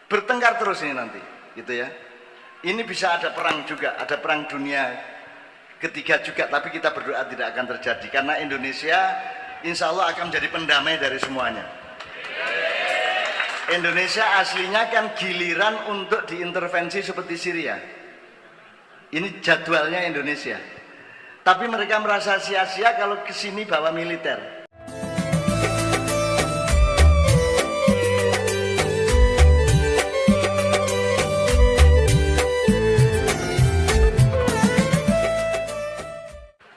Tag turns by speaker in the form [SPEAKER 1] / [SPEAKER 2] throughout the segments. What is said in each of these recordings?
[SPEAKER 1] bertengkar terus ini nanti, gitu ya. Ini bisa ada perang juga, ada perang dunia ketiga juga, tapi kita berdoa tidak akan terjadi karena Indonesia insya Allah akan menjadi pendamai dari semuanya. Indonesia aslinya kan giliran untuk diintervensi seperti Syria. Ini jadwalnya Indonesia. Tapi mereka merasa sia-sia kalau kesini bawa militer.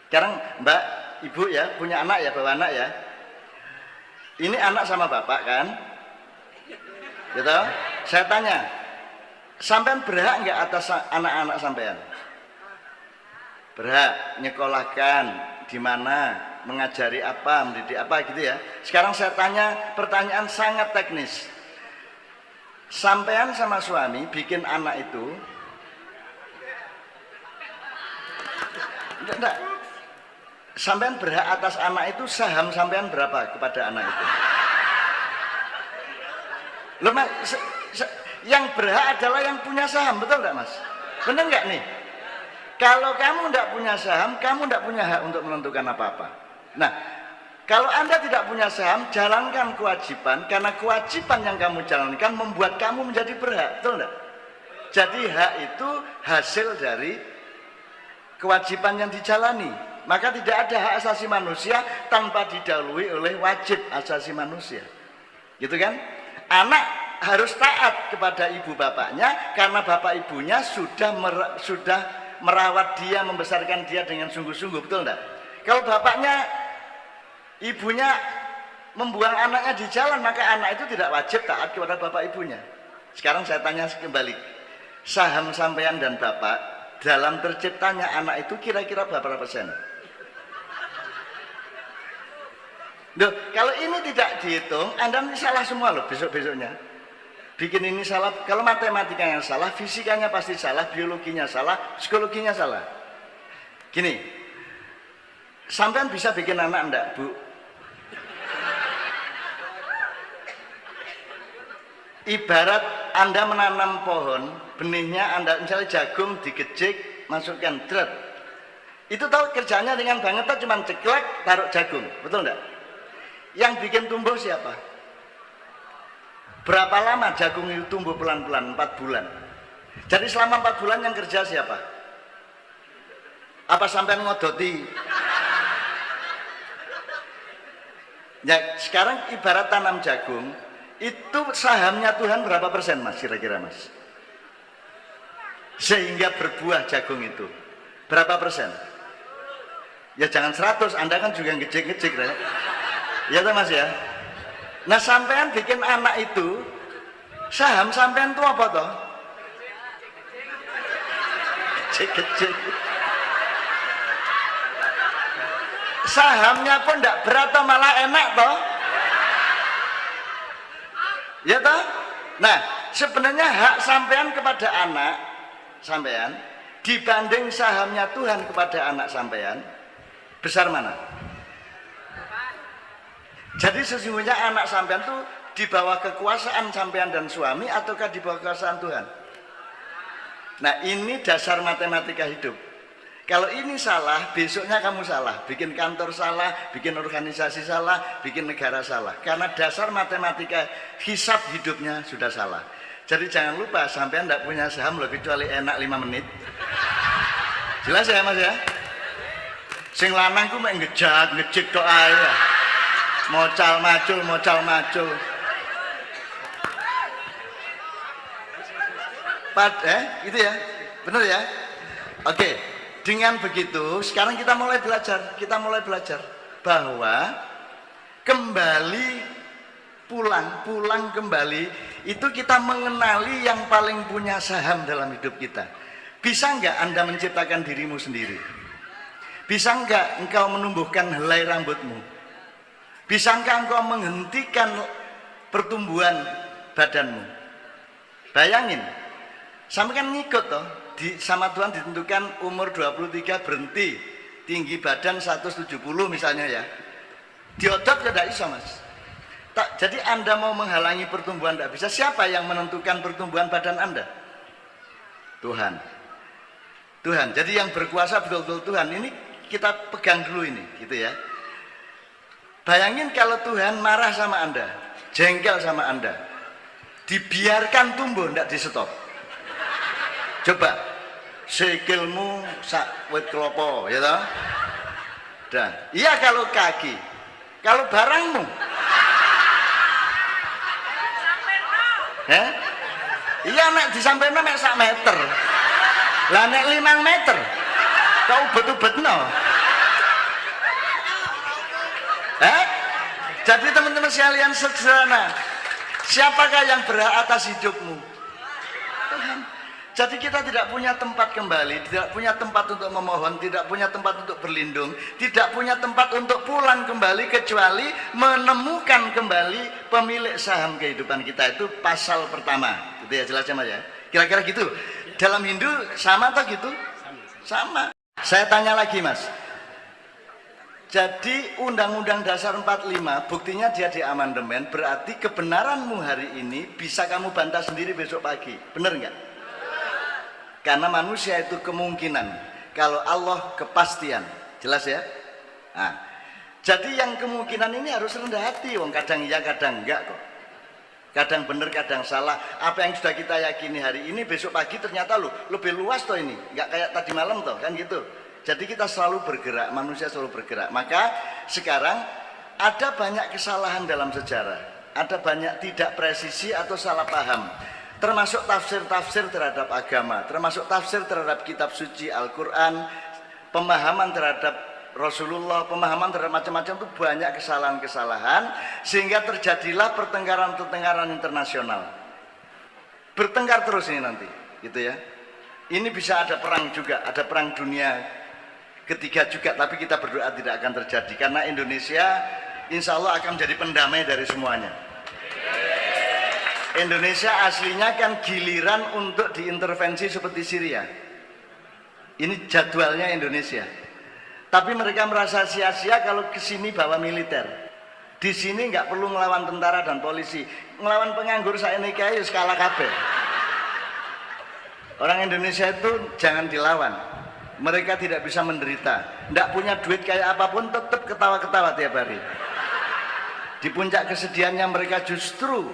[SPEAKER 1] Sekarang Mbak, Ibu ya, punya anak ya, bawa anak ya. Ini anak sama bapak kan? Gitu? Saya tanya, sampean berhak nggak atas anak-anak sampean? Berhak nyekolahkan di mana, mengajari apa, mendidik apa gitu ya. Sekarang saya tanya pertanyaan sangat teknis. Sampean sama suami bikin anak itu enggak. Sampean berhak atas anak itu, saham sampean berapa kepada anak itu? Loh, Mas, yang berhak adalah yang punya saham, betul nggak Mas? Benar nggak nih? Kalau kamu nggak punya saham, kamu nggak punya hak untuk menentukan apa-apa. Nah, kalau Anda tidak punya saham, jalankan kewajiban, karena kewajiban yang kamu jalankan membuat kamu menjadi berhak, betul nggak? Jadi hak itu hasil dari kewajiban yang dijalani. Maka tidak ada hak asasi manusia tanpa didahului oleh wajib asasi manusia. Gitu kan? Anak harus taat kepada ibu bapaknya karena bapak ibunya sudah merawat dia, membesarkan dia dengan sungguh-sungguh, betul enggak? Kalau bapaknya, ibunya membuang anaknya di jalan, maka anak itu tidak wajib taat kepada bapak ibunya. Sekarang saya tanya kembali, saham sampean dan bapak dalam terciptanya anak itu kira-kira berapa persen? Loh, kalau ini tidak dihitung, Anda salah semua loh besok-besoknya. Bikin ini salah, kalau matematikanya salah, fisikanya pasti salah, biologinya salah, psikologinya salah. Gini, sampean bisa bikin anak enggak, Bu? Ibarat Anda menanam pohon, benihnya Anda, misalnya jagung digejik, masukkan dret. Itu tahu kerjanya dengan banget, cuma ceklek, taruh jagung, betul enggak? Yang bikin tumbuh siapa? Berapa lama jagung itu tumbuh pelan-pelan? 4 bulan. Jadi selama 4 bulan yang kerja siapa? Apa sampai ngodoti? Ya, sekarang ibarat tanam jagung, itu sahamnya Tuhan berapa persen Mas, kira-kira Mas? Sehingga berbuah jagung itu. Berapa persen? Ya jangan 100, Anda kan juga ngejek-ngejek ya. Ya toh Mas ya. Nah sampean bikin anak itu, saham sampean itu apa toh? Kecil-kecil. Sahamnya pun tidak berat toh, malah enak toh. Ya toh? Nah sebenarnya hak sampean kepada anak sampean dibanding sahamnya Tuhan kepada anak sampean, besar mana? Jadi sesungguhnya anak sampean itu di bawah kekuasaan sampean dan suami ataukah di bawah kekuasaan Tuhan? Nah ini dasar matematika hidup. Kalau ini salah, besoknya kamu salah. Bikin kantor salah, bikin organisasi salah, bikin negara salah. Karena dasar matematika hisab hidupnya sudah salah. Jadi jangan lupa sampean tidak punya saham loh, kecuali enak 5 menit. Jelas ya Mas ya? Sing lanang ku mek ngejek tok ae ya. Mocal macul. Gitu ya, benar ya. Oke, dengan begitu sekarang kita mulai belajar bahwa kembali pulang kembali itu kita mengenali yang paling punya saham dalam hidup kita. Bisa nggak Anda menciptakan dirimu sendiri? Bisa nggak engkau menumbuhkan helai rambutmu? Bisakah engkau menghentikan pertumbuhan badanmu? Bayangin, sampai kan ngikut toh, sama Tuhan ditentukan umur 23 berhenti, tinggi badan 170 misalnya ya. Diodot tidak bisa Mas. Jadi Anda mau menghalangi pertumbuhan tidak bisa. Siapa yang menentukan pertumbuhan badan Anda? Tuhan. Tuhan. Jadi yang berkuasa betul-betul Tuhan. Ini kita pegang dulu ini, gitu ya. Bayangin kalau Tuhan marah sama Anda, jengkel sama Anda, dibiarkan tumbuh, tidak di stop. Coba, sikilmu sak wit klopo, ya toh? Dah. Iya kalau kaki, kalau barangmu, iya nek disampaikan nek sak meter, lah nek 5 meter, kau ubet-ubetno. Jadi teman-teman sekalian sederhana, siapakah yang berhak atas hidupmu? Tuhan. Jadi kita tidak punya tempat kembali, tidak punya tempat untuk memohon, tidak punya tempat untuk berlindung, tidak punya tempat untuk pulang kembali kecuali menemukan kembali pemilik saham kehidupan kita. Itu pasal pertama, gitu ya, jelas Mas ya. Kira-kira gitu. Dalam Hindu sama atau gitu? Sama. Saya tanya lagi Mas. Jadi Undang-Undang Dasar 45 buktinya dia di amandemen, berarti kebenaranmu hari ini bisa kamu bantah sendiri besok pagi, bener nggak? Karena manusia itu kemungkinan, kalau Allah kepastian, jelas ya? Nah, jadi yang kemungkinan ini harus rendah hati, wong kadang iya kadang enggak kok. Kadang bener kadang salah. Apa yang sudah kita yakini hari ini besok pagi ternyata lebih luas toh ini, nggak kayak tadi malam toh, kan gitu. Jadi kita selalu bergerak, manusia selalu bergerak. Maka sekarang ada banyak kesalahan dalam sejarah, ada banyak tidak presisi atau salah paham, termasuk tafsir-tafsir terhadap agama, termasuk tafsir terhadap kitab suci Al-Quran, pemahaman terhadap Rasulullah, pemahaman terhadap macam-macam. Itu banyak kesalahan-kesalahan sehingga terjadilah pertengkaran-pertengkaran internasional. Bertengkar terus ini nanti, gitu ya. Ini bisa ada perang juga, ada perang dunia ketiga juga, tapi kita berdoa tidak akan terjadi karena Indonesia insya Allah akan menjadi pendamai dari semuanya. Indonesia aslinya kan giliran untuk diintervensi seperti Syria. Ini jadwalnya Indonesia. Tapi mereka merasa sia-sia kalau ke sini bawa militer. Di sini nggak perlu ngelawan tentara dan polisi, ngelawan penganggur saya ini kayak skala kabeh. Orang Indonesia itu jangan dilawan. Mereka tidak bisa menderita, tidak punya duit kayak apapun tetap ketawa-ketawa tiap hari. Di puncak kesedihannya mereka justru,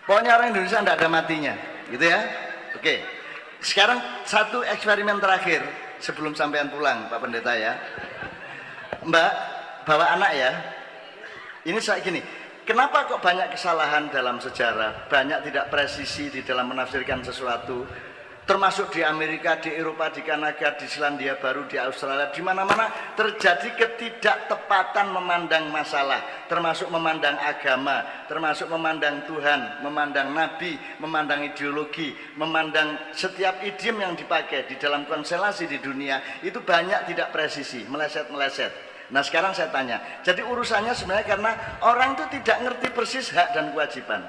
[SPEAKER 1] pokoknya orang Indonesia tidak ada matinya, gitu ya. Oke, sekarang satu eksperimen terakhir sebelum sampean pulang Pak Pendeta ya. Mbak, bawa anak ya. Ini saya gini, kenapa kok banyak kesalahan dalam sejarah, banyak tidak presisi di dalam menafsirkan sesuatu, termasuk di Amerika, di Eropa, di Kanada, di Selandia Baru, di Australia, di mana-mana terjadi ketidaktepatan memandang masalah, termasuk memandang agama, termasuk memandang Tuhan, memandang Nabi, memandang ideologi, memandang setiap idiom yang dipakai di dalam konstelasi di dunia, itu banyak tidak presisi, meleset-meleset. Nah sekarang saya tanya, jadi urusannya sebenarnya karena orang itu tidak ngerti persis hak dan kewajiban.